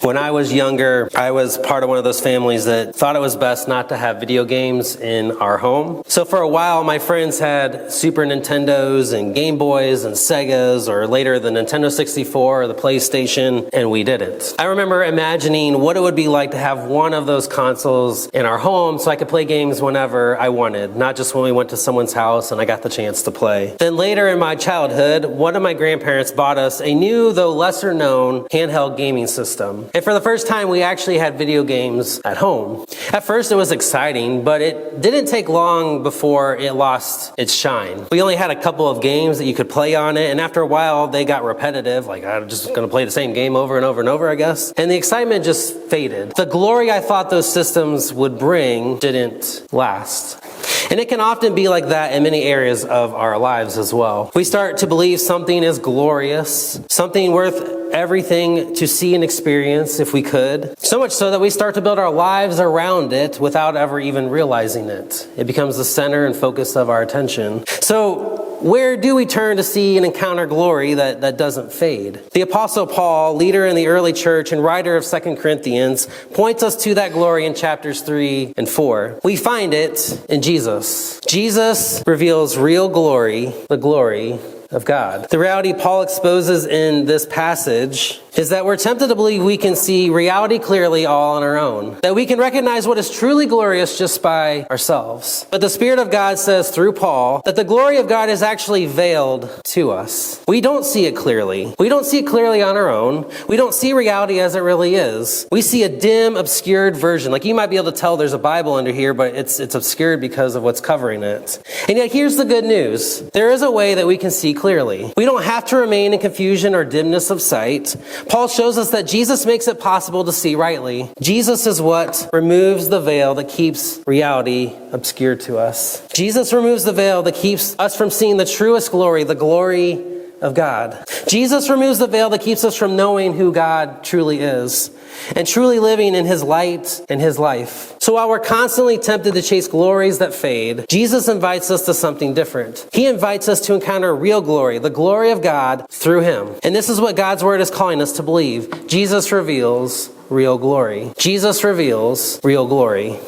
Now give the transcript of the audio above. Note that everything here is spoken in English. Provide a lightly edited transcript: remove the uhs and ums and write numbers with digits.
When I was younger, I was part of one of those families that thought it was best not to have video games in our home. So for a while, my friends had Super Nintendos and Game Boys and Segas, or later the Nintendo 64 or the PlayStation, and we didn't. I remember imagining what it would be like to have one of those consoles in our home so I could play games whenever I wanted, not just when we went to someone's house and I got the chance to play. Then later in my childhood, one of my grandparents bought us a new, though lesser known, handheld gaming system. And for the first time, we actually had video games at home. At first, it was exciting, but it didn't take long before it lost its shine. We only had a couple of games that you could play on it, and after a while, they got repetitive, like I'm just going to play the same game over and over and over, I guess. And the excitement just faded. The glory I thought those systems would bring didn't last. And it can often be like that in many areas of our lives as well. We start to believe something is glorious, something worth everything to see and experience if we could. So much so that we start to build our lives around it without ever even realizing it. It becomes the center and focus of our attention. So where do we turn to see and encounter glory that doesn't fade? The Apostle Paul, leader in the early church and writer of 2 Corinthians, points us to that glory in chapters 3 and 4. We find it in Jesus. Jesus reveals real glory, the glory of God. The reality Paul exposes in this passage is that we're tempted to believe we can see reality clearly all on our own, that we can recognize what is truly glorious just by ourselves. But the Spirit of God says through Paul that the glory of God is actually veiled to us. We don't see it clearly. We don't see it clearly on our own. We don't see reality as it really is. We see a dim, obscured version. Like you might be able to tell there's a Bible under here, but it's obscured because of what's covering it. And yet here's the good news. There is a way that we can see clearly. We don't have to remain in confusion or dimness of sight. Paul shows us that Jesus makes it possible to see rightly. Jesus is what removes the veil that keeps reality obscured to us. Jesus removes the veil that keeps us from seeing the truest glory, the glory of God. Jesus removes the veil that keeps us from knowing who God truly is and truly living in His light and His life. So while we're constantly tempted to chase glories that fade, Jesus invites us to something different. He invites us to encounter real glory, the glory of God through Him. And this is what God's Word is calling us to believe. Jesus reveals real glory. Jesus reveals real glory.